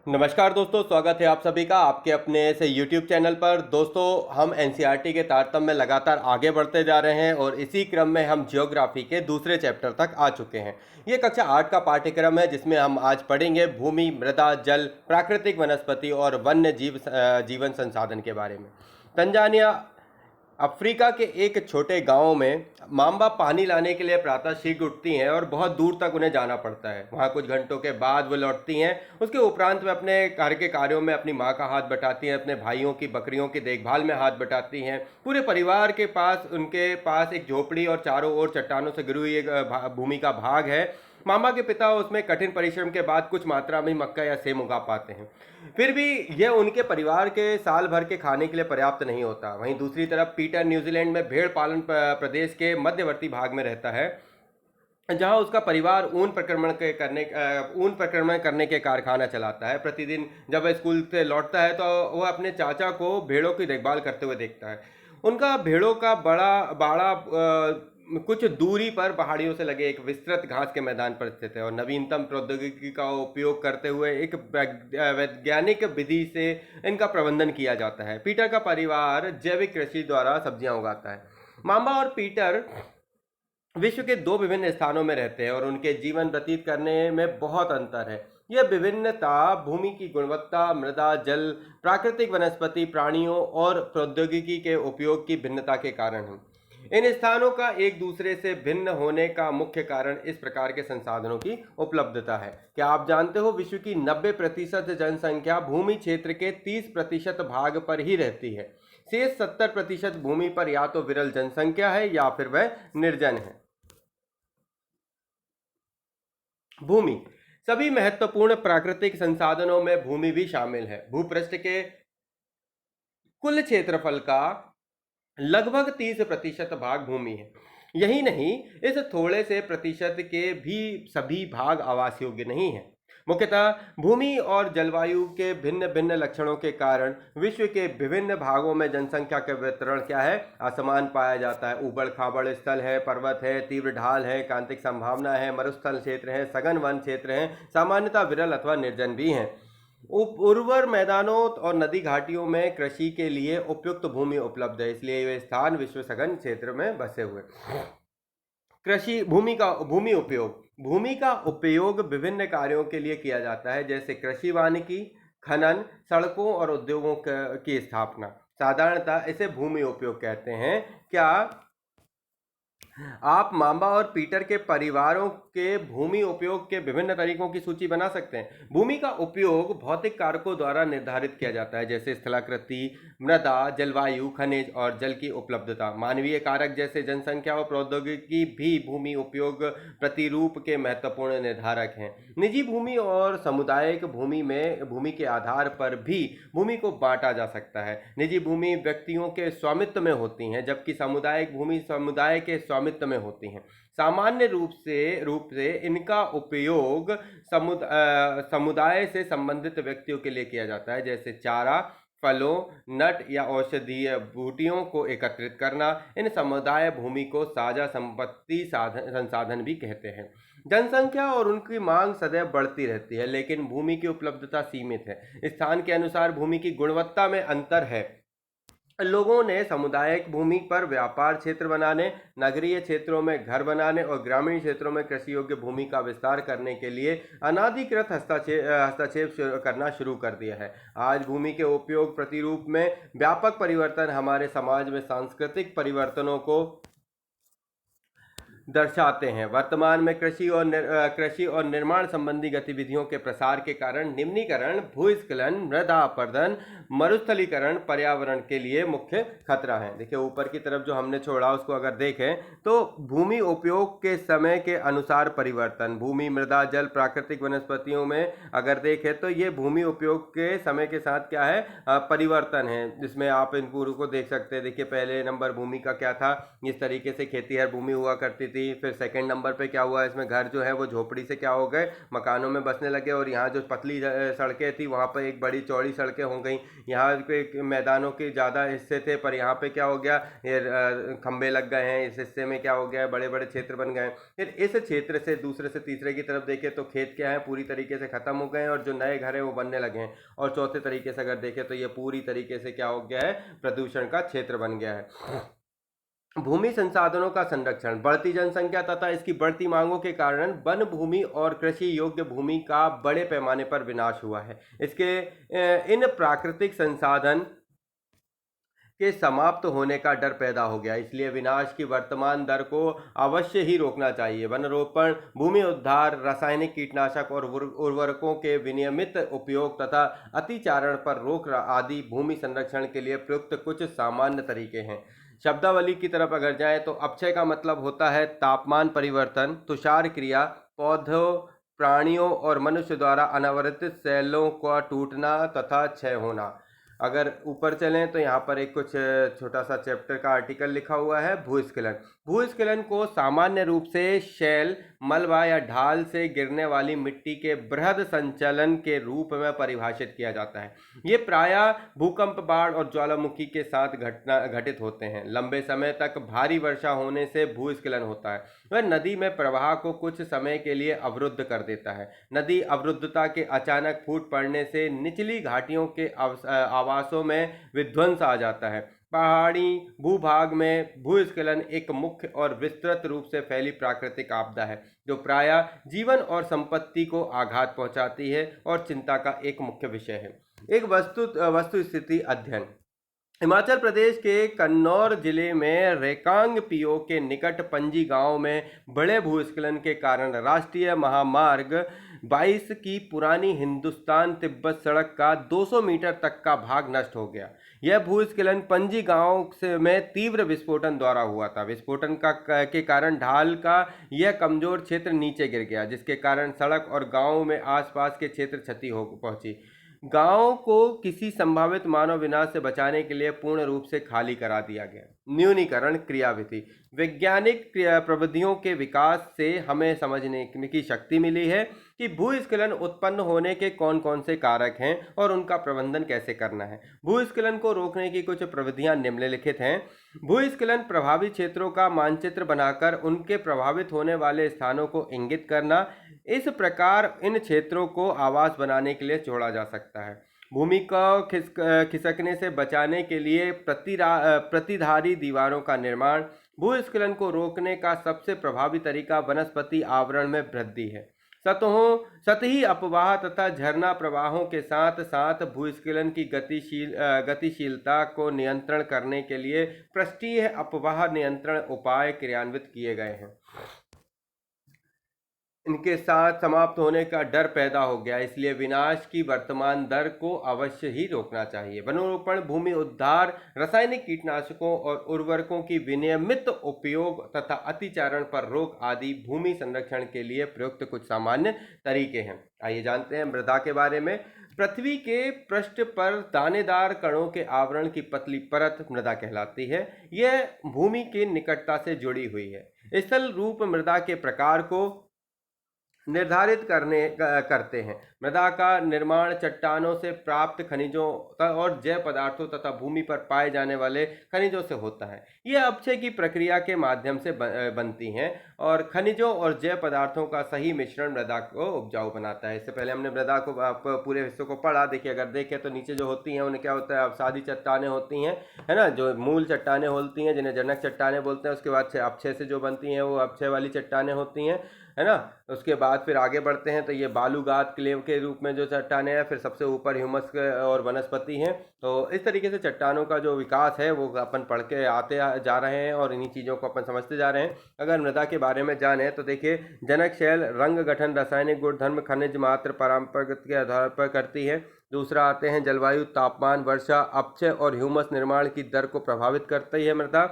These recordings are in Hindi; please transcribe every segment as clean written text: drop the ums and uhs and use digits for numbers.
नमस्कार दोस्तों, स्वागत है आप सभी का आपके अपने से YouTube चैनल पर। दोस्तों, हम एनसीईआरटी के तारतम्य में लगातार आगे बढ़ते जा रहे हैं और इसी क्रम में हम जियोग्राफी के दूसरे चैप्टर तक आ चुके हैं। ये कक्षा 8 का पाठ्यक्रम है जिसमें हम आज पढ़ेंगे भूमि, मृदा, जल, प्राकृतिक वनस्पति और वन्य जीवन संसाधन के बारे में। तंजानिया अफ्रीका के एक छोटे गांव में मांबा पानी लाने के लिए प्रातः शीघ्र उठती हैं और बहुत दूर तक उन्हें जाना पड़ता है। वहां कुछ घंटों के बाद वो लौटती हैं। उसके उपरांत वे अपने घर के कार्यों में अपनी माँ का हाथ बटाती हैं, अपने भाइयों की बकरियों की देखभाल में हाथ बटाती हैं। पूरे परिवार के पास उनके पास एक झोपड़ी और चारों ओर चट्टानों से घिरी हुई एक भूमि का भाग है। मामा के पिता उसमें कठिन परिश्रम के बाद कुछ मात्रा में मक्का या सेम उगा पाते हैं। फिर भी यह उनके परिवार के साल भर के खाने के लिए पर्याप्त नहीं होता। वहीं दूसरी तरफ पीटर न्यूजीलैंड में भेड़ पालन प्रदेश के मध्यवर्ती भाग में रहता है, जहां उसका परिवार ऊन प्रक्रमण करने के कारखाना चलाता है। प्रतिदिन जब वह स्कूल से लौटता है तो वह अपने चाचा को भेड़ों की देखभाल करते हुए देखता है। उनका भेड़ों का बड़ा बाड़ा कुछ दूरी पर पहाड़ियों से लगे एक विस्तृत घास के मैदान पर स्थित है और नवीनतम प्रौद्योगिकी का उपयोग करते हुए एक वैज्ञानिक विधि से इनका प्रबंधन किया जाता है। पीटर का परिवार जैविक कृषि द्वारा सब्जियां उगाता है। मामा और पीटर विश्व के दो विभिन्न स्थानों में रहते हैं और उनके जीवन व्यतीत करने में बहुत अंतर है। यह विभिन्नता भूमि की गुणवत्ता, मृदा, जल, प्राकृतिक वनस्पति, प्राणियों और प्रौद्योगिकी के उपयोग की भिन्नता के कारण है। इन स्थानों का एक दूसरे से भिन्न होने का मुख्य कारण इस प्रकार के संसाधनों की उपलब्धता है। क्या आप जानते हो, विश्व की 90% जनसंख्या भूमि क्षेत्र के 30% भाग पर ही रहती है। शेष 70% भूमि पर या तो विरल जनसंख्या है या फिर वह निर्जन है। भूमि सभी महत्वपूर्ण प्राकृतिक संसाधनों में भूमि भी शामिल है। भूपृष्ठ के कुल क्षेत्रफल का लगभग 30% भाग भूमि है। यही नहीं, इस थोड़े से प्रतिशत के भी सभी भाग आवास योग्य नहीं है। मुख्यतः भूमि और जलवायु के भिन्न भिन्न लक्षणों के कारण विश्व के विभिन्न भागों में जनसंख्या का वितरण क्या है, असमान पाया जाता है। उबड़ खाबड़ स्थल है, पर्वत है, तीव्र ढाल है, क्रांतिक संभावना है, मरुस्थल क्षेत्र है, सघन वन क्षेत्र है, सामान्यतः विरल अथवा निर्जन भी हैं। उर्वर मैदानों और नदी घाटियों में कृषि के लिए उपयुक्त भूमि उपलब्ध है, इसलिए वे स्थान विश्व सघन क्षेत्र में बसे हुए। कृषि भूमि का उपयोग विभिन्न कार्यों के लिए किया जाता है, जैसे कृषि, वानिकी, खनन, सड़कों और उद्योगों की स्थापना। साधारणतः इसे भूमि उपयोग कहते हैं। क्या आप मामा और पीटर के परिवारों के भूमि उपयोग के विभिन्न तरीकों की सूची बना सकते हैं। भूमि का उपयोग भौतिक कारकों द्वारा निर्धारित किया जाता है, जैसे स्थलाकृति, मृदा, जलवायु, खनिज और जल की उपलब्धता। मानवीय कारक जैसे जनसंख्या और प्रौद्योगिकी भी भूमि उपयोग प्रतिरूप के महत्वपूर्ण निर्धारक हैं। निजी भूमि और सामुदायिक भूमि के आधार पर भी भूमि को बांटा जा सकता है। निजी भूमि व्यक्तियों के स्वामित्व में होती हैं, जबकि सामुदायिक भूमि समुदाय के स्वामित्व में होती हैं। सामान्य रूप से इनका उपयोग समुदाय से संबंधित व्यक्तियों के लिए किया जाता है, जैसे चारा, फलों, नट या औषधीय बूटियों को एकत्रित करना। इन समुदाय भूमि को साझा संपत्ति संसाधन भी कहते हैं। जनसंख्या और उनकी मांग सदैव बढ़ती रहती है, लेकिन भूमि की उपलब्धता सीमित है। स्थान के अनुसार भूमि की गुणवत्ता में अंतर है। लोगों ने सामुदायिक भूमि पर व्यापार क्षेत्र बनाने, नगरीय क्षेत्रों में घर बनाने और ग्रामीण क्षेत्रों में कृषि योग्य भूमि का विस्तार करने के लिए अनाधिकृत हस्तक्षेप करना शुरू कर दिया है। आज भूमि के उपयोग प्रतिरूप में व्यापक परिवर्तन हमारे समाज में सांस्कृतिक परिवर्तनों को दर्शाते हैं। वर्तमान में कृषि और निर्माण संबंधी गतिविधियों के प्रसार के कारण निम्नीकरण, भूस्खलन, मृदा अपरदन, मरुस्थलीकरण पर्यावरण के लिए मुख्य खतरा है। देखिए, ऊपर की तरफ जो हमने छोड़ा उसको अगर देखें तो भूमि उपयोग के समय के अनुसार परिवर्तन, भूमि, मृदा, जल, प्राकृतिक वनस्पतियों में अगर देखें तो ये भूमि उपयोग के समय के साथ क्या है, परिवर्तन है, जिसमें आप इन पूर्व को देख सकते हैं। देखिए, पहले नंबर भूमि का क्या था, इस तरीके से खेतीहर भूमि हुआ करती थी। फिर सेकंड नंबर पे क्या हुआ, इसमें घर जो है वो झोपड़ी से क्या हो गए, मकानों में बसने लगे। और यहाँ जो पतली सड़कें थी वहाँ पर एक बड़ी चौड़ी सड़कें हो गई। यहाँ पे मैदानों के ज़्यादा हिस्से थे, पर यहाँ पे क्या हो गया, ये खंबे लग गए हैं। इस हिस्से में क्या हो गया, बड़े बड़े क्षेत्र बन गए हैं। फिर इस क्षेत्र से दूसरे से तीसरे की तरफ देखें तो खेत क्या है, पूरी तरीके से खत्म हो गए हैं और जो नए घर हैं वो बनने लगे हैं। और चौथे तरीके से अगर देखें तो ये पूरी तरीके से क्या हो गया है, प्रदूषण का क्षेत्र बन गया है। भूमि संसाधनों का संरक्षण, बढ़ती जनसंख्या तथा इसकी बढ़ती मांगों के कारण वन भूमि और कृषि योग्य भूमि का बड़े पैमाने पर विनाश हुआ है। इसके इन प्राकृतिक संसाधन के समाप्त होने का डर पैदा हो गया। इसलिए विनाश की वर्तमान दर को अवश्य ही रोकना चाहिए। वन रोपण, भूमि उद्धार, रासायनिक कीटनाशक और उर्वरकों के विनियमित उपयोग तथा अतिचारण पर रोक आदि भूमि संरक्षण के लिए प्रयुक्त कुछ सामान्य तरीके हैं। शब्दावली की तरफ अगर जाए तो अपक्षय का मतलब होता है तापमान परिवर्तन, तुषार क्रिया, पौधों, प्राणियों और मनुष्य द्वारा अनावृत शैलों का टूटना तथा क्षय होना। अगर ऊपर चलें तो यहाँ पर एक कुछ छोटा सा चैप्टर का आर्टिकल लिखा हुआ है, भूस्खलन। भूस्खलन को सामान्य रूप से शैल, मलबा या ढाल से गिरने वाली मिट्टी के बृहद संचलन के रूप में परिभाषित किया जाता है। ये प्रायः भूकंप, बाढ़ और ज्वालामुखी के साथ घटित होते हैं। लंबे समय तक भारी वर्षा होने से भूस्खलन होता है। वह नदी में प्रवाह को कुछ समय के लिए अवरुद्ध कर देता है। नदी अवरुद्धता के अचानक फूट पड़ने से निचली घाटियों के आवासों में विध्वंस आ जाता है। पहाड़ी भूभाग में भूस्खलन एक मुख्य और विस्तृत रूप से फैली प्राकृतिक आपदा है जो प्रायः जीवन और संपत्ति को आघात पहुंचाती है और चिंता का एक मुख्य विषय है। एक वस्तु स्थिति अध्ययन। हिमाचल प्रदेश के कन्नौर जिले में रेकांग पीओ के निकट पंजी गांव में बड़े भूस्खलन के कारण राष्ट्रीय महामार्ग 22 की पुरानी हिंदुस्तान तिब्बत सड़क का 200 मीटर तक का भाग नष्ट हो गया। यह भूस्खलन पंजी गांव में तीव्र विस्फोटन द्वारा हुआ था। विस्फोटन के कारण ढाल का यह कमजोर क्षेत्र नीचे गिर गया, जिसके कारण सड़क और गांव में आसपास के क्षेत्र क्षति हो पहुंची। गांव को किसी संभावित मानव विनाश से बचाने के लिए पूर्ण रूप से खाली करा दिया गया। न्यूनीकरण क्रियाविधि। वैज्ञानिक प्रविधियों के विकास से हमें समझने की शक्ति मिली है कि भूस्खलन उत्पन्न होने के कौन कौन से कारक हैं और उनका प्रबंधन कैसे करना है। भूस्खलन को रोकने की कुछ प्रविधियां निम्नलिखित हैं। भूस्खलन प्रभावित क्षेत्रों का मानचित्र बनाकर उनके प्रभावित होने वाले स्थानों को इंगित करना। इस प्रकार इन क्षेत्रों को आवास बनाने के लिए जोड़ा जा सकता है। भूमि को खिसकने से बचाने के लिए प्रतिधारी दीवारों का निर्माण। भूस्खलन को रोकने का सबसे प्रभावी तरीका वनस्पति आवरण में वृद्धि है। सतही अपवाह तथा झरना प्रवाहों के साथ साथ भूस्खलन की गतिशीलता को नियंत्रण करने के लिए पृष्ठीय अपवाह नियंत्रण उपाय क्रियान्वित किए गए हैं। इनके साथ समाप्त होने का डर पैदा हो गया, इसलिए विनाश की वर्तमान दर को अवश्य ही रोकना चाहिए। वनरोपण, भूमि उद्धार, रासायनिक कीटनाशकों और उर्वरकों की विनियमित उपयोग तथा अतिचारण पर रोक आदि भूमि संरक्षण के लिए प्रयुक्त कुछ सामान्य तरीके हैं। आइए जानते हैं मृदा के बारे में। पृथ्वी के पृष्ठ पर दानेदार कणों के आवरण की पतली परत मृदा कहलाती है। यह भूमि की निकटता से जुड़ी हुई है। स्थल रूप मृदा के प्रकार को निर्धारित करते हैं। मृदा का निर्माण चट्टानों से प्राप्त खनिजों और जैव पदार्थों तथा भूमि पर पाए जाने वाले खनिजों से होता है। यह अपक्षय की प्रक्रिया के माध्यम से बनती हैं और खनिजों और जैव पदार्थों का सही मिश्रण मृदा को उपजाऊ बनाता है। इससे पहले हमने मृदा को पूरे हिस्सों को पढ़ा। देखिए, अगर देखें तो नीचे जो होती हैं उन्हें क्या होता है, अवसादी चट्टानें होती हैं, है ना, जो मूल चट्टानें होती हैं जिन्हें जनक चट्टानें बोलते हैं। उसके बाद अपक्षय से जो बनती हैं वो अपक्षय वाली चट्टानें होती हैं, है ना। उसके बाद फिर आगे बढ़ते हैं तो ये बालूगाद क्लेव के रूप में जो चट्टानें हैं, फिर सबसे ऊपर ह्यूमस और वनस्पति हैं। तो इस तरीके से चट्टानों का जो विकास है वो अपन पढ़ के आते जा रहे हैं और इन्हीं चीज़ों को अपन समझते जा रहे हैं। अगर मृदा के बारे में जाने तो देखिए, जनक शैल रंग गठन, रासायनिक गुणधर्म, खनिज मात्र परंपरागत के आधार पर करती है। दूसरा आते हैं जलवायु, तापमान, वर्षा, अपक्षय और ह्यूमस निर्माण की दर को प्रभावित करती है मृदा।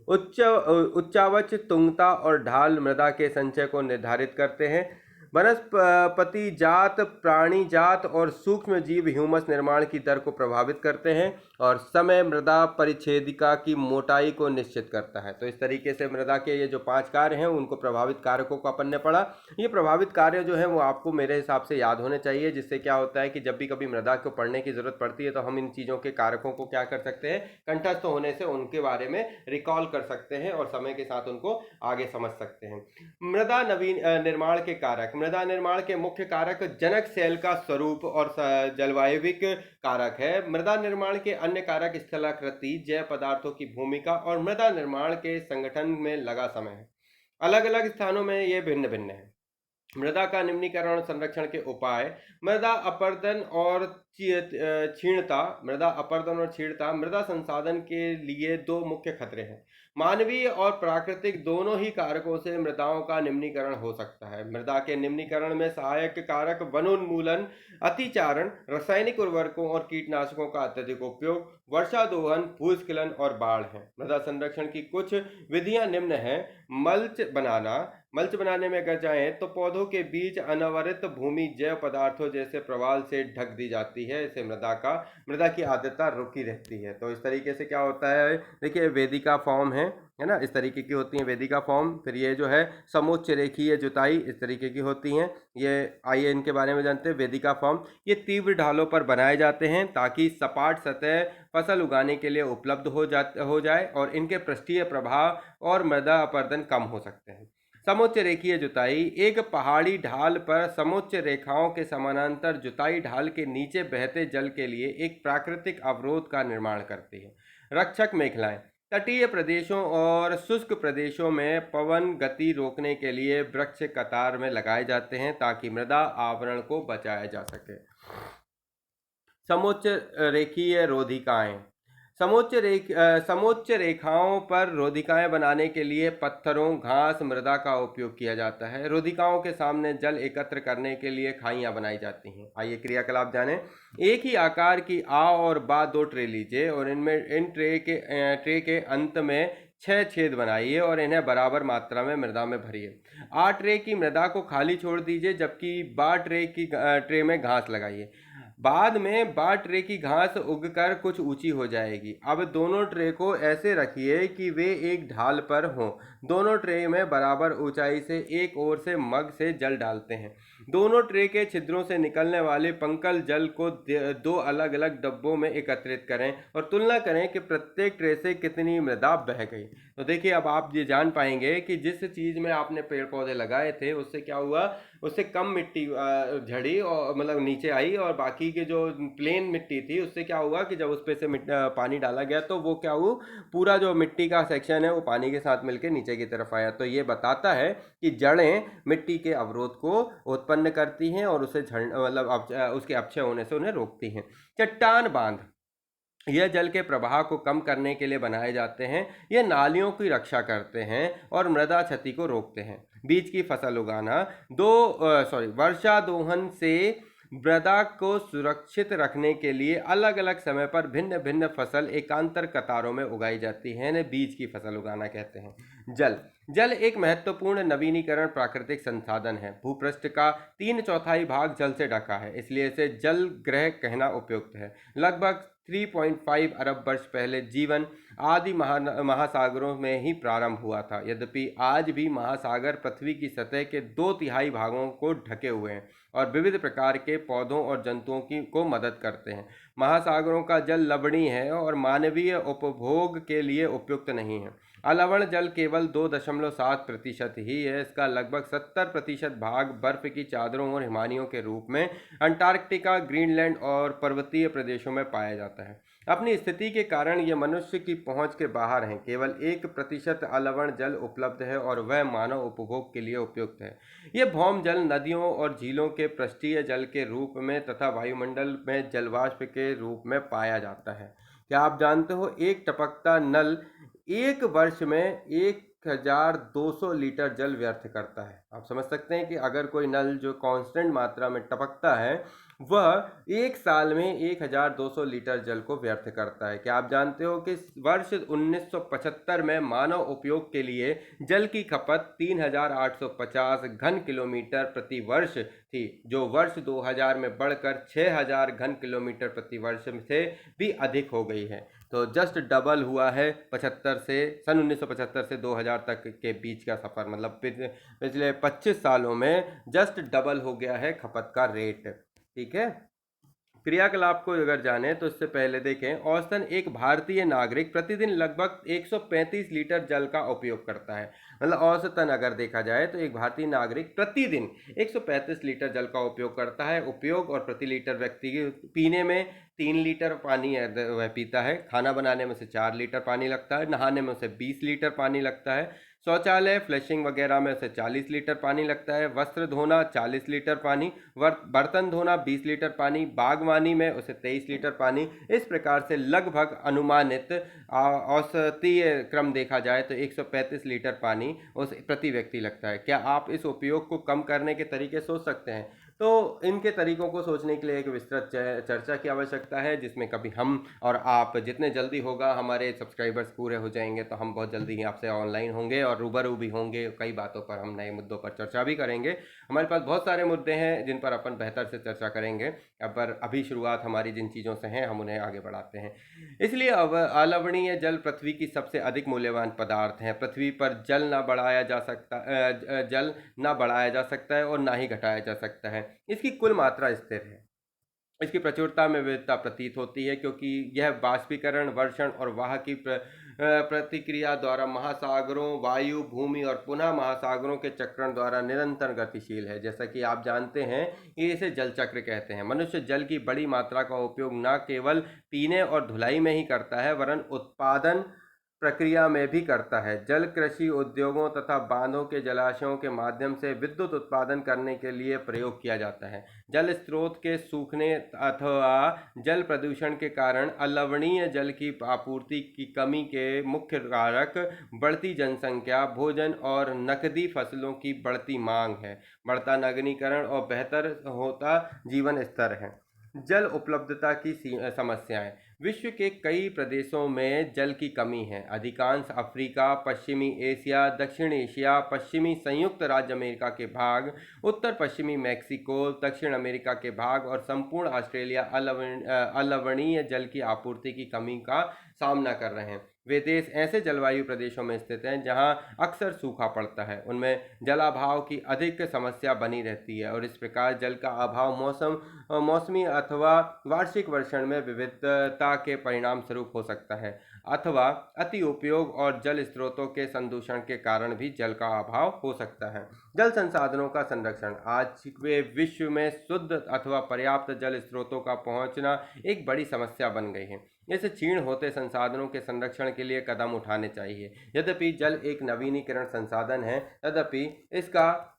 उच्चावच, तुंगता और ढाल मृदा के संचय को निर्धारित करते हैं। वनस्पति जात, प्राणी जात और सूक्ष्म जीव ह्यूमस निर्माण की दर को प्रभावित करते हैं और समय मृदा परिच्छेदिका की मोटाई को निश्चित करता है। तो इस तरीके से मृदा के ये जो 5 कार्य हैं उनको प्रभावित कारकों को अपन ने पढ़ा। ये प्रभावित कार्य जो है वो आपको मेरे हिसाब से याद होने चाहिए, जिससे क्या होता है कि जब भी कभी मृदा को पढ़ने की जरूरत पड़ती है तो हम इन चीज़ों के कारकों को क्या कर सकते हैं, कंठस्थ होने से उनके बारे में रिकॉल कर सकते हैं और समय के साथ उनको आगे समझ सकते हैं। मृदा नवीन निर्माण के कारक। मृदा निर्माण के मुख्य कारक जनक सेल का स्वरूप और जलवायविक कारक है। मृदा निर्माण के अन्य कारक स्थलाकृति, जैव पदार्थों की भूमिका और मृदा निर्माण के संगठन में लगा समय है। अलग अलग स्थानों में ये भिन्न भिन्न है। मृदा का निम्नीकरण और संरक्षण के उपाय। मृदा अपरदन और क्षीणता। मृदा अपरदन और क्षीणता मृदा संसाधन के लिए दो मुख्य खतरे हैं। मानवीय और प्राकृतिक दोनों ही कारकों से मृदाओं का निम्नीकरण हो सकता है। मृदा के निम्नीकरण में सहायक कारक वनोन्मूलन, अतिचारण, रासायनिक उर्वरकों और कीटनाशकों का अत्यधिक उपयोग, वर्षा दोहन, भूस्खलन और बाढ़ हैं। मृदा संरक्षण की कुछ विधियां निम्न हैं। मल्च बनाने में अगर जाएं तो पौधों के बीच अनवरत भूमि जैव पदार्थों जैसे प्रवाल से ढक दी जाती है। इससे मृदा की आर्द्रता रुकी रहती है। तो इस तरीके से क्या होता है, देखिए वेदिका फॉर्म है ना, इस तरीके की होती हैं वेदिका फॉर्म। फिर ये जो है समोच्च रेखीय जुताई इस तरीके की होती हैं। ये आइए इनके बारे में जानते हैं। वेदिका फॉर्म ये तीव्र ढालों पर बनाए जाते हैं ताकि सपाट सतह फसल उगाने के लिए उपलब्ध हो जाए और इनके पृष्ठीय प्रभाव और मृदा अपरदन कम हो सकते हैं। समोच्च रेखीय जुताई एक पहाड़ी ढाल पर समोच्च रेखाओं के समानांतर जुताई ढाल के नीचे बहते जल के लिए एक प्राकृतिक अवरोध का निर्माण करती है। रक्षक मेखलाएं तटीय प्रदेशों और शुष्क प्रदेशों में पवन गति रोकने के लिए वृक्ष कतार में लगाए जाते हैं ताकि मृदा आवरण को बचाया जा सके। समोच्च रेखीय रोधिकाएं समोच्च रेखाओं पर रोधिकाएं बनाने के लिए पत्थरों, घास, मृदा का उपयोग किया जाता है। रोधिकाओं के सामने जल एकत्र करने के लिए खाइयां बनाई जाती हैं। आइए क्रियाकलाप जानें। एक ही आकार की आ और बा 2 ट्रे लीजिए और इन ट्रे के अंत में 6 छेद बनाइए और इन्हें बराबर मात्रा में मृदा में भरिए। आ ट्रे की मृदा को खाली छोड़ दीजिए जबकि बा ट्रे में घास लगाइए। बाद में बा ट्रे की घास उगकर कुछ ऊंची हो जाएगी। अब दोनों ट्रे को ऐसे रखिए कि वे एक ढाल पर हों। दोनों ट्रे में बराबर ऊंचाई से एक ओर से मग से जल डालते हैं। दोनों ट्रे के छिद्रों से निकलने वाले पंकल जल को 2 अलग अलग डब्बों में एकत्रित करें और तुलना करें कि प्रत्येक ट्रे से कितनी मृदा बह गई। तो देखिए अब आप ये जान पाएंगे कि जिस चीज़ में आपने पेड़ पौधे लगाए थे उससे क्या हुआ, उससे कम मिट्टी झड़ी और मतलब नीचे आई, और बाकी के जो प्लेन मिट्टी थी उससे क्या हुआ कि जब उस पे से पानी डाला गया तो वो क्या हुआ, पूरा जो मिट्टी का सेक्शन है वो पानी के साथ मिलकर नीचे की तरफ आया। तो ये बताता है कि जड़ें मिट्टी के अवरोध को उत्पन्न करती हैं और उसे उसके अपक्षय होने से उन्हें रोकती हैं। चट्टान बांध यह जल के प्रवाह को कम करने के लिए बनाए जाते हैं। यह नालियों की रक्षा करते हैं और मृदा क्षति को रोकते हैं। बीज की फसल उगाना वर्षा दोहन से मृदा को सुरक्षित रखने के लिए अलग अलग समय पर भिन्न भिन्न फसल एकांतर कतारों में उगाई जाती है। इन्हें बीज की फसल उगाना कहते हैं। जल एक महत्वपूर्ण नवीनीकरण प्राकृतिक संसाधन है। भूपृष्ठ का 3/4 भाग जल से ढका है, इसलिए इसे जल ग्रह कहना उपयुक्त है। लगभग 3.5 अरब वर्ष पहले जीवन आदि महासागरों में ही प्रारंभ हुआ था। यद्यपि आज भी महासागर पृथ्वी की सतह के 2/3 भागों को ढके हुए हैं और विविध प्रकार के पौधों और जंतुओं को मदद करते हैं। महासागरों का जल लवणीय है और मानवीय उपभोग के लिए उपयुक्त नहीं है। अलवण जल केवल 2.7% ही है। इसका लगभग 70% भाग बर्फ की चादरों और हिमानियों के रूप में अंटार्कटिका, ग्रीनलैंड और पर्वतीय प्रदेशों में पाया जाता है। अपनी स्थिति के कारण ये मनुष्य की पहुंच के बाहर हैं। केवल 1% अलवण जल उपलब्ध है और वह मानव उपभोग के लिए उपयुक्त है। ये भौम जल नदियों और झीलों के पृष्ठीय जल के रूप में तथा वायुमंडल में जलवाष्प के रूप में पाया जाता है। क्या आप जानते हो एक टपकता नल एक वर्ष में 1200 लीटर जल व्यर्थ करता है। आप समझ सकते हैं कि अगर कोई नल जो कांस्टेंट मात्रा में टपकता है वह एक साल में 1200 लीटर जल को व्यर्थ करता है। क्या आप जानते हो कि वर्ष 1975 में मानव उपयोग के लिए जल की खपत 3850 घन किलोमीटर प्रति वर्ष थी, जो वर्ष 2000 में बढ़कर 6000 घन किलोमीटर प्रति वर्ष से भी अधिक हो गई है। तो जस्ट डबल हुआ है 75 से, सन 1975 से 2000 तक के बीच का सफ़र, मतलब पिछले 25 सालों में जस्ट डबल हो गया है खपत का रेट। ठीक है। क्रियाकलाप को अगर जाने तो इससे पहले देखें, औसतन एक भारतीय नागरिक प्रतिदिन लगभग 135 लीटर जल का उपयोग करता है। मतलब औसतन अगर देखा जाए तो एक भारतीय नागरिक प्रतिदिन 135 लीटर जल का उपयोग करता है। उपयोग और प्रति लीटर व्यक्ति पीने में 3 लीटर पानी वह पीता है, खाना बनाने में से 4 लीटर पानी लगता है, नहाने में से 20 लीटर पानी लगता है, शौचालय फ्लशिंग वगैरह में से 40 लीटर पानी लगता है, वस्त्र धोना 40 लीटर पानी, बर्तन धोना 20 लीटर पानी, बागवानी में उसे 23 लीटर पानी। इस प्रकार से लगभग अनुमानित औसतीय क्रम देखा जाए तो 135 लीटर पानी उस प्रति व्यक्ति लगता है। क्या आप इस उपयोग को कम करने के तरीके सोच सकते हैं? तो इनके तरीकों को सोचने के लिए एक विस्तृत चर्चा की आवश्यकता है, जिसमें कभी हम और आप, जितने जल्दी होगा हमारे सब्सक्राइबर्स पूरे हो जाएंगे तो हम बहुत जल्दी ही आपसे ऑनलाइन होंगे और रूबरू भी होंगे। कई बातों पर हम नए मुद्दों पर चर्चा भी करेंगे। हमारे पास बहुत सारे मुद्दे हैं जिन पर अपन बेहतर से चर्चा करेंगे, पर अभी शुरुआत हमारी जिन चीज़ों से है हम उन्हें आगे बढ़ाते हैं। इसलिए अब अलवणीय जल पृथ्वी की सबसे अधिक मूल्यवान पदार्थ है। पृथ्वी पर जल ना बढ़ाया जा सकता है और ना ही घटाया जा सकता है। इसकी कुल मात्रा स्थिर है। इसकी प्रचुरता में विविधता प्रतीत होती है, क्योंकि यह बाष्पीकरण, वर्षण और वाह की प्रतिक्रिया द्वारा महासागरों, वायु, भूमि और पुनः महासागरों के चक्रण द्वारा निरंतर गतिशील है। जैसा कि आप जानते हैं कि इसे जल चक्र कहते हैं। मनुष्य जल की बड़ी मात्रा का उपयोग न केवल पीने और धुलाई में ही करता है, वरन उत्पादन प्रक्रिया में भी करता है। जल कृषि उद्योगों तथा बांधों के जलाशयों के माध्यम से विद्युत उत्पादन करने के लिए प्रयोग किया जाता है। जल स्रोत के सूखने अथवा जल प्रदूषण के कारण अलवणीय जल की आपूर्ति की कमी के मुख्य कारक बढ़ती जनसंख्या, भोजन और नकदी फसलों की बढ़ती मांग है, बढ़ता नगरीकरण और बेहतर होता जीवन स्तर है। जल उपलब्धता की समस्याएं। विश्व के कई प्रदेशों में जल की कमी है। अधिकांश अफ्रीका, पश्चिमी एशिया, दक्षिण एशिया, पश्चिमी संयुक्त राज्य अमेरिका के भाग, उत्तर पश्चिमी मैक्सिको, दक्षिण अमेरिका के भाग और संपूर्ण ऑस्ट्रेलिया अलवणीय जल की आपूर्ति की कमी का सामना कर रहे हैं। वे देश ऐसे जलवायु प्रदेशों में स्थित हैं जहां अक्सर सूखा पड़ता है। उनमें जलाभाव की अधिक समस्या बनी रहती है और इस प्रकार जल का अभाव मौसमी अथवा वार्षिक वर्षण में विविधता के परिणाम स्वरूप हो सकता है, अथवा अति उपयोग और जल स्रोतों के संदूषण के कारण भी जल का अभाव हो सकता है। जल संसाधनों का संरक्षण। आज के विश्व में शुद्ध अथवा पर्याप्त जल स्रोतों का पहुंचना एक बड़ी समस्या बन गई है। इस क्षीण होते संसाधनों के संरक्षण के लिए कदम उठाने चाहिए। यद्यपि जल एक नवीनीकरण संसाधन है, तथापि इसका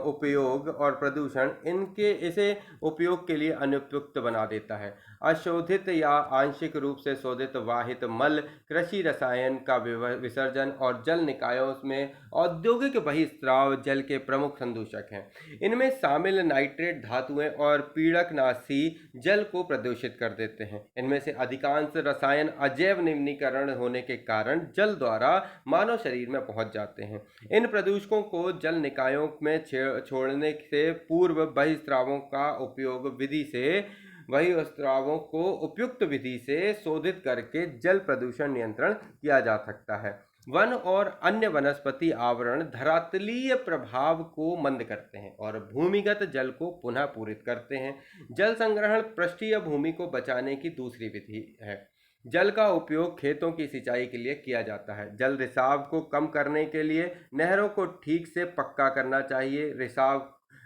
उपयोग और प्रदूषण इसे उपयोग के लिए अनुपयुक्त बना देता है। अशोधित या आंशिक रूप से शोधित वाहित मल, कृषि रसायन का विसर्जन और जल निकायों में औद्योगिक बहिस्राव जल के प्रमुख संदूषक हैं। इनमें शामिल नाइट्रेट धातुएं और पीड़कनाशी जल को प्रदूषित कर देते हैं। इनमें से अधिकांश रसायन अजैव निम्नीकरण होने के कारण जल द्वारा मानव शरीर में पहुंच जाते हैं। इन प्रदूषकों को जल निकायों में छोड़ने से पूर्व बहिस्रावों को उपयुक्त विधि से शोधित करके जल प्रदूषण नियंत्रण किया जा सकता है। वन और अन्य वनस्पति आवरण धरातलीय प्रभाव को मंद करते हैं और भूमिगत जल को पुनः पूरित करते हैं। जल संग्रहण पृष्ठीय भूमि को बचाने की दूसरी विधि है। जल का उपयोग खेतों की सिंचाई के लिए किया जाता है। जल रिसाव को कम करने के लिए नहरों को ठीक से पक्का करना चाहिए।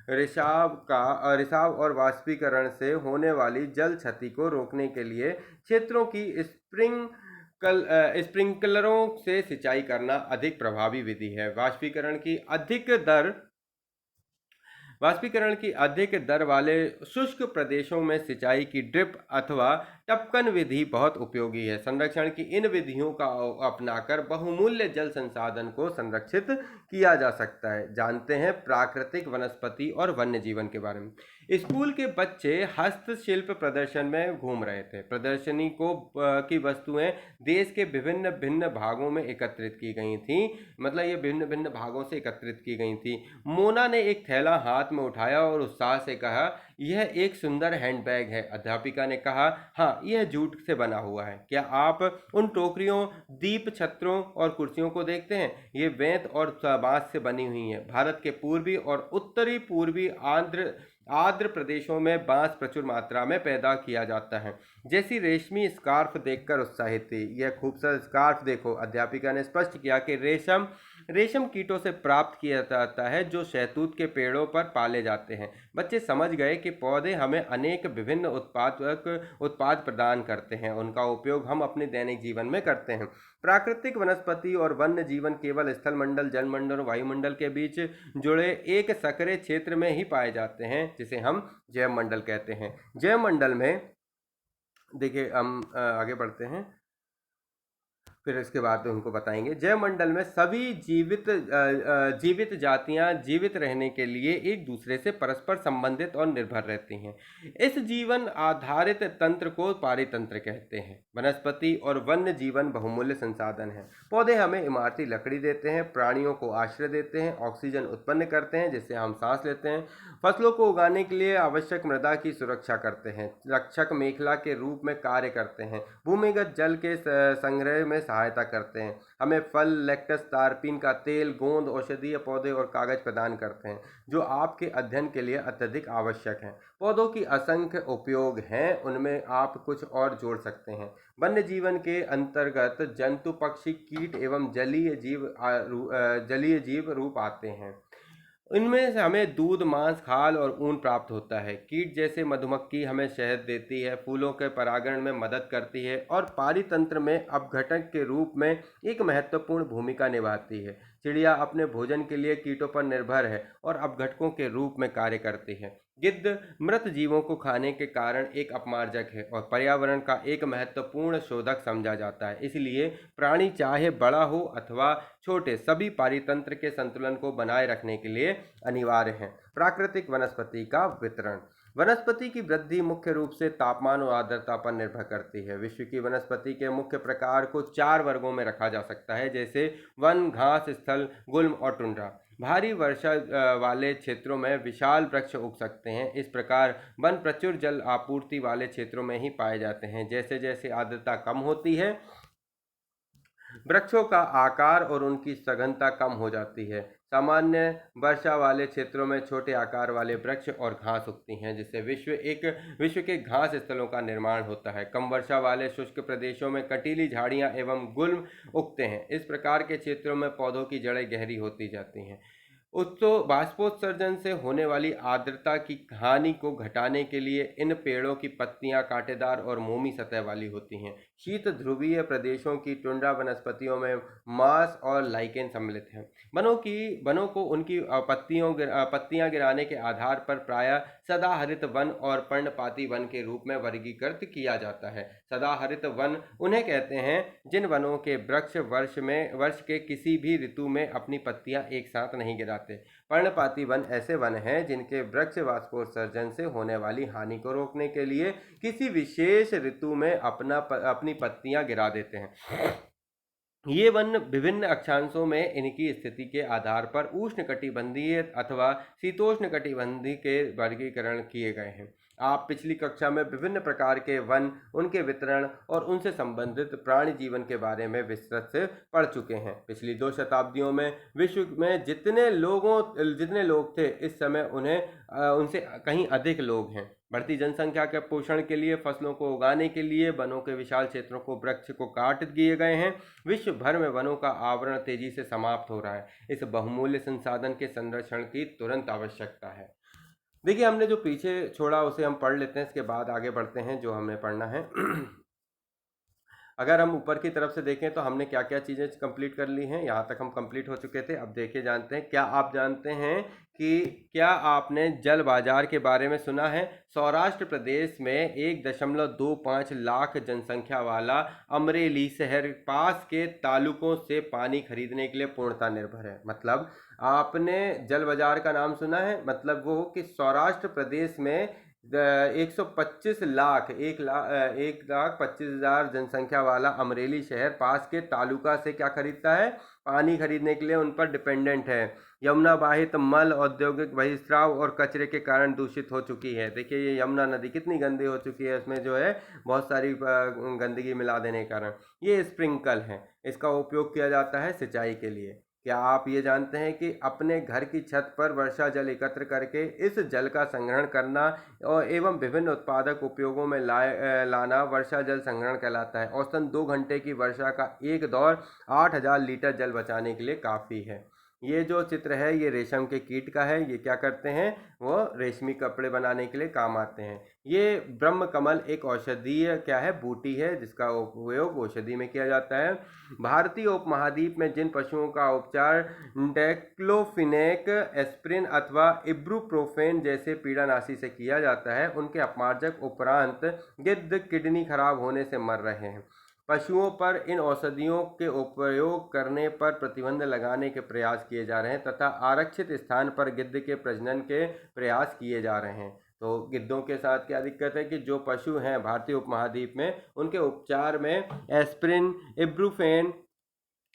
रिसाव और वाष्पीकरण से होने वाली जल क्षति को रोकने के लिए क्षेत्रों की स्प्रिंकलरों से सिंचाई करना अधिक प्रभावी विधि है। वाष्पीकरण की अधिक दर वाले शुष्क प्रदेशों में सिंचाई की ड्रिप अथवा टपकन विधि बहुत उपयोगी है। संरक्षण की इन विधियों का अपनाकर बहुमूल्य जल संसाधन को संरक्षित किया जा सकता है। जानते हैं प्राकृतिक वनस्पति और वन्य जीवन के बारे में। स्कूल के बच्चे हस्तशिल्प प्रदर्शन में घूम रहे थे। प्रदर्शनी की वस्तुएं देश के विभिन्न भिन्न भागों में एकत्रित की गई थी। मतलब ये भिन्न भिन्न भागों से एकत्रित की गई थी। मोना ने एक थैला हाथ में उठाया और उत्साह से कहा, यह एक सुंदर हैंडबैग है। अध्यापिका ने कहा, हाँ, यह जूट से बना हुआ है। क्या आप उन टोकरियों, दीप छत्रों और कुर्सियों को देखते हैं? ये बेंत और बांस से बनी हुई हैं। भारत के पूर्वी और उत्तरी पूर्वी आर्द्र प्रदेशों में बांस प्रचुर मात्रा में पैदा किया जाता है। जैसी रेशमी स्कार्फ देखकर उत्साहित थी। यह खूबसूरत स्कार्फ देखो, अध्यापिका ने स्पष्ट किया कि रेशम कीटों से प्राप्त किया जाता है जो शहतूत के पेड़ों पर पाले जाते हैं। बच्चे समझ गए कि पौधे हमें अनेक विभिन्न उत्पाद प्रदान करते हैं। उनका उपयोग हम अपने दैनिक जीवन में करते हैं। प्राकृतिक वनस्पति और वन्य जीवन केवल स्थलमंडल, जलमंडल और वायुमंडल के बीच जुड़े एक सकरे क्षेत्र में ही पाए जाते हैं, जिसे हम जैवमंडल कहते हैं। जैवमंडल में देखिए, हम आगे बढ़ते हैं, फिर इसके बाद उनको बताएंगे। जैवमंडल में सभी जीवित जातियां जीवित रहने के लिए एक दूसरे से परस्पर संबंधित और निर्भर रहती हैं। इस जीवन आधारित तंत्र को पारितंत्र कहते हैं। वनस्पति और वन्य जीवन बहुमूल्य संसाधन है। पौधे हमें इमारती लकड़ी देते हैं, प्राणियों को आश्रय देते हैं, ऑक्सीजन उत्पन्न करते हैं जिससे हम सांस लेते हैं, फसलों को उगाने के लिए आवश्यक मृदा की सुरक्षा करते हैं, रक्षक मेखला के रूप में कार्य करते हैं, भूमिगत जल के संग्रह में सहायता करते हैं, हमें फल, लैक्टस, तारपीन का तेल, गोंद, औषधीय पौधे और कागज प्रदान करते हैं जो आपके अध्ययन के लिए अत्यधिक आवश्यक हैं। पौधों की असंख्य उपयोग हैं, उनमें आप कुछ और जोड़ सकते हैं। वन्य जीवन के अंतर्गत जंतु, पक्षी, कीट एवं जलीय जीव रूप आते हैं। इनमें से हमें दूध, मांस, खाल और ऊन प्राप्त होता है। कीट जैसे मधुमक्खी हमें शहद देती है, फूलों के परागण में मदद करती है और पारितंत्र में अपघटक के रूप में एक महत्वपूर्ण भूमिका निभाती है। चिड़िया अपने भोजन के लिए कीटों पर निर्भर है और अपघटकों के रूप में कार्य करती है। गिद्ध मृत जीवों को खाने के कारण एक अपमार्जक है और पर्यावरण का एक महत्वपूर्ण शोधक समझा जाता है। इसलिए प्राणी चाहे बड़ा हो अथवा छोटे, सभी पारितंत्र के संतुलन को बनाए रखने के लिए अनिवार्य हैं। प्राकृतिक वनस्पति का वितरण। वनस्पति की वृद्धि मुख्य रूप से तापमान और आर्द्रता पर निर्भर करती है। विश्व की वनस्पति के मुख्य प्रकार को 4 वर्गों में रखा जा सकता है, जैसे वन, घास, स्थल, गुल्म और टुंड्रा। भारी वर्षा वाले क्षेत्रों में विशाल वृक्ष उग सकते हैं। इस प्रकार वन प्रचुर जल आपूर्ति वाले क्षेत्रों में ही पाए जाते हैं। जैसे जैसे आर्द्रता कम होती है, वृक्षों का आकार और उनकी सघनता कम हो जाती है। सामान्य वर्षा वाले क्षेत्रों में छोटे आकार वाले वृक्ष और घास उगती हैं, जिससे विश्व के घास स्थलों का निर्माण होता है। कम वर्षा वाले शुष्क प्रदेशों में कटीली झाड़ियां एवं गुल्म उगते हैं। इस प्रकार के क्षेत्रों में पौधों की जड़ें गहरी होती जाती हैं। बाष्पोत्सर्जन से होने वाली आर्द्रता की हानि को घटाने के लिए इन पेड़ों की पत्तियां कांटेदार और मोमी सतह वाली होती हैं। शीत ध्रुवीय प्रदेशों की टुंड्रा वनस्पतियों में मांस और लाइकेन सम्मिलित हैं। वनों को उनकी पत्तियां गिराने के आधार पर प्रायः सदाहरित वन और पर्णपाती वन के रूप में वर्गीकृत किया जाता है। सदाहरित वन उन्हें कहते हैं जिन वनों के वृक्ष वर्ष के किसी भी ऋतु में अपनी पत्तियां एक साथ नहीं गिराते। पर्णपाती वन ऐसे वन हैं जिनके वृक्ष वाष्पोत्सर्जन से होने वाली हानि को रोकने के लिए किसी विशेष ऋतु में अपनी पत्तियां गिरा देते हैं। ये वन विभिन्न अक्षांशों में इनकी स्थिति के आधार पर उष्णकटिबंधीय अथवा शीतोष्णकटिबंधीय के वर्गीकरण किए गए हैं। आप पिछली कक्षा में विभिन्न प्रकार के वन, उनके वितरण और उनसे संबंधित प्राणी जीवन के बारे में विस्तृत से पढ़ चुके हैं। पिछली 2 शताब्दियों में विश्व में जितने लोग थे, इस समय उनसे कहीं अधिक लोग हैं। बढ़ती जनसंख्या के पोषण के लिए, फसलों को उगाने के लिए वनों के विशाल क्षेत्रों को वृक्ष को काट दिए गए हैं। विश्व भर में वनों का आवरण तेजी से समाप्त हो रहा है। इस बहुमूल्य संसाधन के संरक्षण की तुरंत आवश्यकता है। देखिए, हमने जो पीछे छोड़ा उसे हम पढ़ लेते हैं, इसके बाद आगे बढ़ते हैं जो हमें पढ़ना है। अगर हम ऊपर की तरफ से देखें तो हमने क्या क्या चीज़ें कंप्लीट कर ली हैं, यहाँ तक हम कंप्लीट हो चुके थे। अब देखिए जानते हैं, क्या आप जानते हैं कि क्या आपने जल बाजार के बारे में सुना है? सौराष्ट्र प्रदेश में 1.25 लाख जनसंख्या वाला अमरेली शहर पास के तालुकों से पानी खरीदने के लिए पूर्णतः निर्भर है। मतलब आपने जल बाजार का नाम सुना है, मतलब वो कि सौराष्ट्र प्रदेश में 125 लाख 1,25,000 जनसंख्या वाला अमरेली शहर पास के तालुका से क्या खरीदता है? पानी खरीदने के लिए उन पर डिपेंडेंट है। यमुना बाहित मल औद्योगिक बहिस्राव और कचरे के कारण दूषित हो चुकी है। देखिए ये यमुना नदी कितनी गंदी हो चुकी है, इसमें जो है बहुत सारी गंदगी मिला देने के कारण। ये स्प्रिंकल है, इसका उपयोग किया जाता है सिंचाई के लिए। क्या आप ये जानते हैं कि अपने घर की छत पर वर्षा जल एकत्र करके इस जल का संग्रहण करना और एवं विभिन्न उत्पादक उपयोगों में लाना वर्षा जल संग्रहण कहलाता है। औसतन 2 घंटे की वर्षा का एक दौर 8,000 लीटर जल बचाने के लिए काफ़ी है। ये जो चित्र है ये रेशम के कीट का है। ये क्या करते हैं? वो रेशमी कपड़े बनाने के लिए काम आते हैं। ये ब्रह्म कमल एक औषधीय क्या है? बूटी है, जिसका उपयोग औषधि में किया जाता है। भारतीय उपमहाद्वीप में जिन पशुओं का उपचार डेक्लोफिनेक, एस्प्रिन अथवा इब्रुप्रोफेन जैसे पीड़ानाशी से किया जाता है, उनके अपमार्जक उपरांत गिद्ध किडनी खराब होने से मर रहे हैं। पशुओं पर इन औषधियों के उपयोग करने पर प्रतिबंध लगाने के प्रयास किए जा रहे हैं तथा आरक्षित स्थान पर गिद्ध के प्रजनन के प्रयास किए जा रहे हैं। तो गिद्धों के साथ क्या दिक्कत है कि जो पशु हैं भारतीय उपमहाद्वीप में, उनके उपचार में एस्प्रिन, इब्रुफेन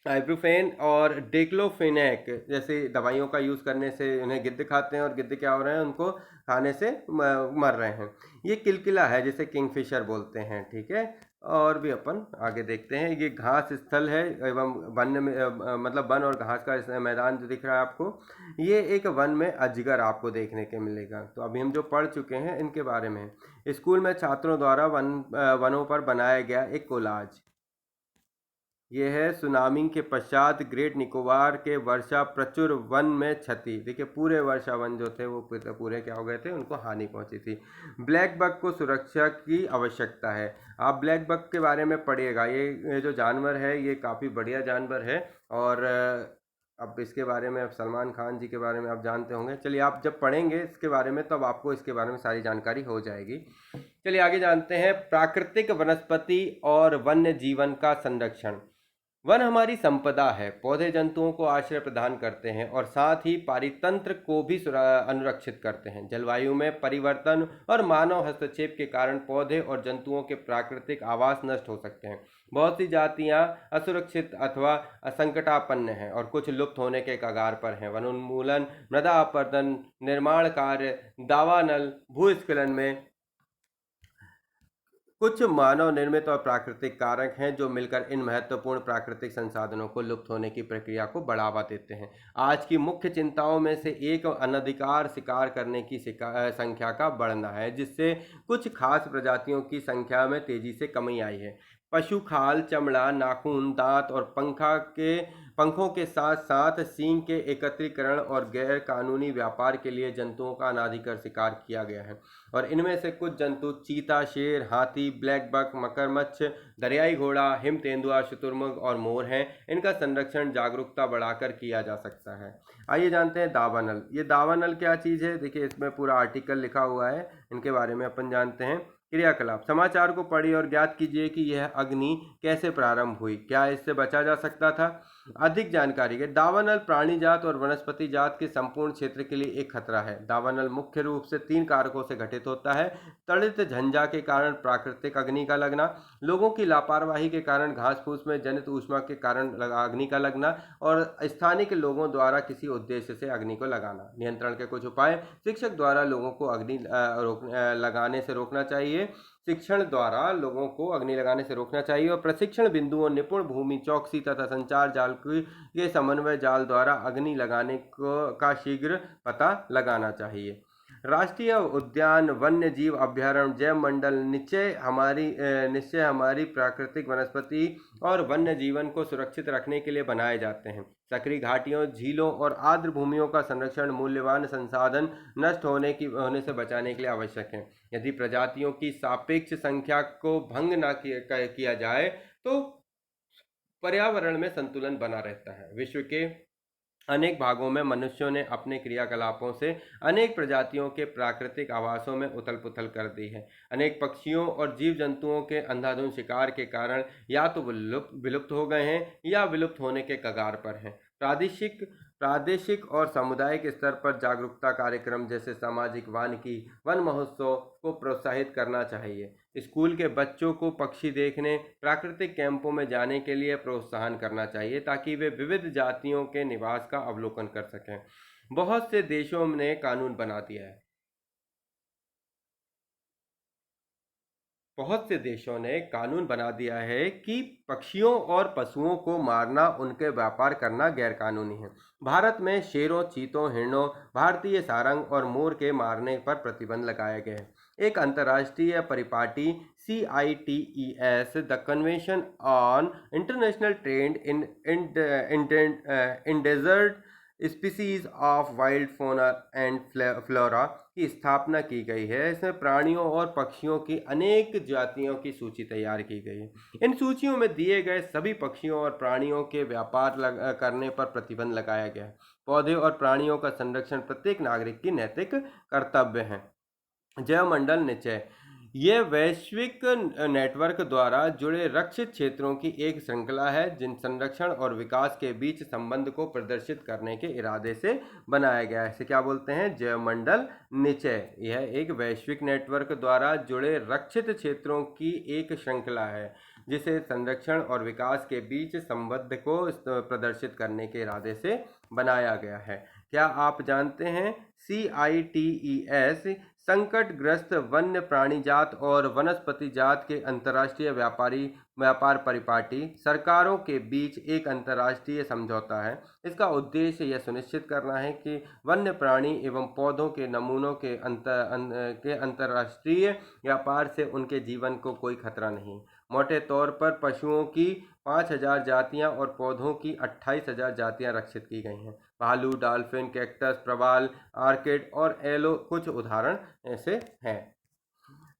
आइब्रूफेन और डेक्लोफेनेक जैसे दवाइयों का यूज़ करने से उन्हें गिद्ध खाते हैं और गिद्ध क्या हो रहे हैं? उनको खाने से मर रहे हैं। ये किलकिला है जिसे किंगफिशर बोलते हैं, ठीक है। और भी अपन आगे देखते हैं। ये घास स्थल है एवं वन में मतलब वन और घास का मैदान जो दिख रहा है आपको, ये एक वन में अजगर आपको देखने के मिलेगा। तो अभी हम जो पढ़ चुके हैं इनके बारे में। स्कूल में छात्रों द्वारा वनों पर बनाया गया एक कोलाज। ये है सुनामी के पश्चात ग्रेट निकोबार के वर्षा प्रचुर वन में क्षति। देखिए पूरे वर्षा वन जो थे वो पूरे क्या हो गए थे, उनको हानि पहुंची थी। ब्लैक बग को सुरक्षा की आवश्यकता है। आप ब्लैक बग के बारे में पढ़िएगा। ये जो जानवर है ये काफ़ी बढ़िया जानवर है। और अब इसके बारे में, अब सलमान खान जी के बारे में आप जानते होंगे। चलिए आप जब पढ़ेंगे इसके बारे में तब आपको इसके बारे में सारी जानकारी हो जाएगी। चलिए आगे जानते हैं प्राकृतिक वनस्पति और वन्य जीवन का संरक्षण। वन हमारी संपदा है। पौधे जंतुओं को आश्रय प्रदान करते हैं और साथ ही पारितंत्र को भी अनुरक्षित करते हैं। जलवायु में परिवर्तन और मानव हस्तक्षेप के कारण पौधे और जंतुओं के प्राकृतिक आवास नष्ट हो सकते हैं। बहुत सी जातियां असुरक्षित अथवा असंकटापन्न हैं और कुछ लुप्त होने के कगार पर हैं। वनोन्मूलन, मृदा अपरदन, निर्माण कार्य, दावानल, भूस्खलन में कुछ मानव निर्मित और प्राकृतिक कारक हैं जो मिलकर इन महत्वपूर्ण प्राकृतिक संसाधनों को लुप्त होने की प्रक्रिया को बढ़ावा देते हैं। आज की मुख्य चिंताओं में से एक अनधिकार शिकार करने की संख्या का बढ़ना है, जिससे कुछ खास प्रजातियों की संख्या में तेजी से कमी आई है। पशु खाल, चमड़ा, नाखून, दांत और पंखों के साथ साथ सींग के एकत्रीकरण और गैर कानूनी व्यापार के लिए जंतुओं का अनाधिकार शिकार किया गया है। और इनमें से कुछ जंतु चीता, शेर, हाथी, ब्लैक बक, मगरमच्छ, दरियाई घोड़ा, हिम तेंदुआ, शुतुरमुर्ग और मोर हैं। इनका संरक्षण जागरूकता बढ़ाकर किया जा सकता है। आइए जानते हैं दावानल। ये दावानल क्या चीज़ है? देखिए इसमें पूरा आर्टिकल लिखा हुआ है, इनके बारे में अपन जानते हैं। क्रियाकलाप, समाचार को पढ़िए और ज्ञात कीजिए कि यह अग्नि कैसे प्रारंभ हुई, क्या इससे बचा जा सकता था। अधिक जानकारी के दावानल प्राणी जात और वनस्पति जात के संपूर्ण क्षेत्र के लिए एक खतरा है। दावानल मुख्य रूप से 3 कारकों से घटित होता है। तड़ित झंझा के कारण प्राकृतिक अग्नि का लगना, लोगों की लापरवाही के कारण घास फूस में जनित ऊष्मा के कारण अग्नि का लगना और स्थानिक लोगों द्वारा किसी उद्देश्य से अग्नि को लगाना। नियंत्रण के कुछ उपाय, शिक्षक द्वारा लोगों को अग्नि लगाने से रोकना चाहिए। शिक्षण द्वारा लोगों को अग्नि लगाने से रोकना चाहिए और प्रशिक्षण बिंदुओं, निपुण भूमि चौकसी तथा संचार जाल के समन्वय जाल द्वारा अग्नि लगाने का शीघ्र पता लगाना चाहिए। राष्ट्रीय उद्यान, वन्य जीव अभ्यारण्य, जैव मंडल निश्चय हमारी प्राकृतिक वनस्पति और वन्य जीवन को सुरक्षित रखने के लिए बनाए जाते हैं। सक्रिय घाटियों, झीलों और आर्द्र भूमियों का संरक्षण मूल्यवान संसाधन नष्ट होने से बचाने के लिए आवश्यक है। यदि प्रजातियों की सापेक्ष संख्या को भंग न किया जाए तो पर्यावरण में संतुलन बना रहता है। विश्व के अनेक भागों में मनुष्यों ने अपने क्रियाकलापों से अनेक प्रजातियों के प्राकृतिक आवासों में उथल पुथल कर दी है। अनेक पक्षियों और जीव जंतुओं के अंधाधुंध शिकार के कारण या तो विलुप्त विलुप्त हो गए हैं या विलुप्त होने के कगार पर हैं। प्रादेशिक प्रादेशिक और सामुदायिक स्तर पर जागरूकता कार्यक्रम जैसे सामाजिक वानिकी वन महोत्सव को प्रोत्साहित करना चाहिए। स्कूल के बच्चों को पक्षी देखने प्राकृतिक कैंपों में जाने के लिए प्रोत्साहन करना चाहिए ताकि वे विविध जातियों के निवास का अवलोकन कर सकें। बहुत से देशों ने कानून बना दिया है बहुत से देशों ने कानून बना दिया है कि पक्षियों और पशुओं को मारना, उनके व्यापार करना गैरकानूनी है। भारत में शेरों, चीतों, हिरणों, भारतीय सारंग और मोर के मारने पर प्रतिबंध लगाया गया है। एक अंतर्राष्ट्रीय परिपाटी CITES, the convention on international trade in desert species of wild fauna and flora की स्थापना की गई है। इसमें प्राणियों और पक्षियों की अनेक जातियों की सूची तैयार की गई है। इन सूचियों में दिए गए सभी पक्षियों और प्राणियों के व्यापार करने पर प्रतिबंध लगाया गया है। पौधे और प्राणियों का संरक्षण प्रत्येक नागरिक की नैतिक कर्तव्य है। जैवमंडल निचय यह वैश्विक नेटवर्क द्वारा जुड़े रक्षित क्षेत्रों की एक श्रृंखला है जिन संरक्षण और विकास के बीच संबंध को प्रदर्शित करने के इरादे से बनाया गया है। इसे क्या बोलते हैं? जैवमंडल निचय। यह एक वैश्विक नेटवर्क द्वारा जुड़े रक्षित क्षेत्रों की एक श्रृंखला है जिसे संरक्षण और विकास के बीच संबंध को प्रदर्शित करने के इरादे से बनाया गया है। क्या आप जानते हैं CITES संकटग्रस्त वन्य प्राणी जात और वनस्पति जात के अंतर्राष्ट्रीय व्यापार परिपाटी सरकारों के बीच एक अंतर्राष्ट्रीय समझौता है। इसका उद्देश्य यह सुनिश्चित करना है कि वन्य प्राणी एवं पौधों के नमूनों के अंतर्राष्ट्रीय व्यापार से उनके जीवन को कोई खतरा नहीं। मोटे तौर पर पशुओं की 5000 जातियां और पौधों की 28,000 जातियां रक्षित की गई हैं। भालू, डॉल्फिन, कैक्टस, प्रवाल, आर्किड और एलो कुछ उदाहरण ऐसे हैं।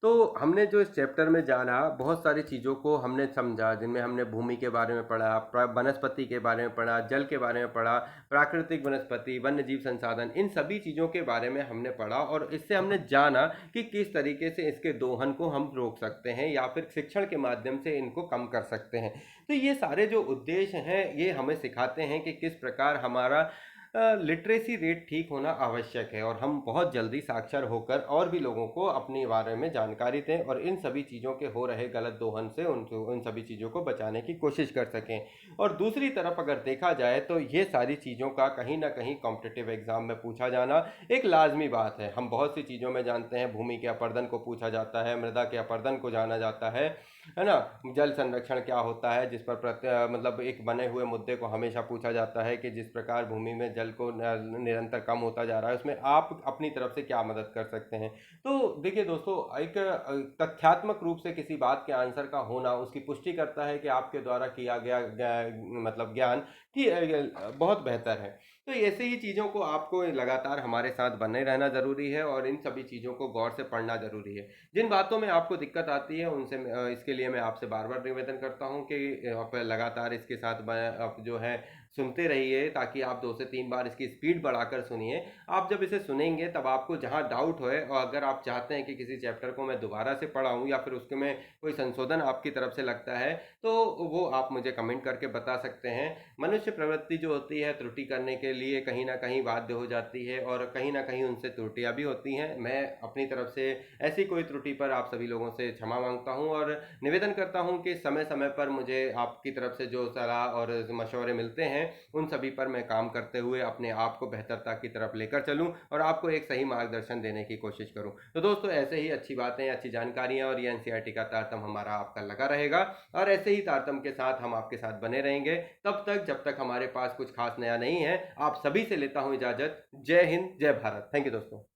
तो हमने जो इस चैप्टर में जाना, बहुत सारी चीज़ों को हमने समझा, जिनमें हमने भूमि के बारे में पढ़ा, वनस्पति के बारे में पढ़ा, जल के बारे में पढ़ा, प्राकृतिक वनस्पति, वन्य जीव संसाधन, इन सभी चीज़ों के बारे में हमने पढ़ा और इससे हमने जाना कि किस तरीके से इसके दोहन को हम रोक सकते हैं या फिर शिक्षण के माध्यम से इनको कम कर सकते हैं। तो ये सारे जो उद्देश्य हैं ये हमें सिखाते हैं कि किस प्रकार हमारा लिटरेसी रेट ठीक होना आवश्यक है और हम बहुत जल्दी साक्षर होकर और भी लोगों को अपने बारे में जानकारी दें और इन सभी चीज़ों के हो रहे गलत दोहन से उन सभी चीज़ों को बचाने की कोशिश कर सकें। और दूसरी तरफ अगर देखा जाए तो ये सारी चीज़ों का कहीं ना कहीं कॉम्पिटिटिव एग्जाम में पूछा जाना एक लाजमी बात है। हम बहुत सी चीज़ों में जानते हैं, भूमि के अपरदन को पूछा जाता है, मृदा के अपरदन को जाना जाता है ना, जल संरक्षण क्या होता है, जिस पर मतलब एक बने हुए मुद्दे को हमेशा पूछा जाता है कि जिस प्रकार भूमि में जल को निरंतर कम होता जा रहा है उसमें आप अपनी तरफ से क्या मदद कर सकते हैं। तो देखिए दोस्तों, एक तथ्यात्मक रूप से किसी बात के आंसर का होना उसकी पुष्टि करता है कि आपके द्वारा किया गया मतलब ज्ञान कि बहुत बेहतर है। तो ऐसे ही चीज़ों को आपको लगातार हमारे साथ बने रहना ज़रूरी है और इन सभी चीज़ों को गौर से पढ़ना ज़रूरी है। जिन बातों में आपको दिक्कत आती है उनसे इसके लिए मैं आपसे बार बार निवेदन करता हूं कि आप लगातार इसके साथ आप जो है सुनते रहिए ताकि आप 2 से 3 बार इसकी स्पीड बढ़ाकर सुनिए। आप जब इसे सुनेंगे तब आपको जहां डाउट होए और अगर आप चाहते हैं कि किसी चैप्टर को मैं दोबारा से पढ़ाऊं या फिर उसके में कोई संशोधन आपकी तरफ से लगता है तो वो आप मुझे कमेंट करके बता सकते हैं। मनुष्य प्रवृत्ति जो होती है त्रुटि करने के लिए कहीं ना कहीं बाध्य हो जाती है और कहीं ना कहीं उनसे त्रुटियां भी होती हैं। मैं अपनी तरफ से ऐसी कोई त्रुटि पर आप सभी लोगों से क्षमा मांगता हूं और निवेदन करता हूं कि समय समय पर मुझे आपकी तरफ से जो सलाह और मशवरे मिलते हैं उन सभी पर मैं काम करते हुए अपने आप को बेहतरता की तरफ लेकर चलूं और आपको एक सही मार्गदर्शन देने की कोशिश करूं। तो दोस्तों, ऐसे ही अच्छी बातें, अच्छी जानकारियां और ये NCERT का तारतम हमारा आपका लगा रहेगा और ऐसे ही तारतम के साथ हम आपके साथ बने रहेंगे तब तक जब तक हमारे पास कुछ खास नया नहीं है। आप सभी से लेता हूं इजाजत। जय हिंद, जय भारत। थैंक यू दोस्तों।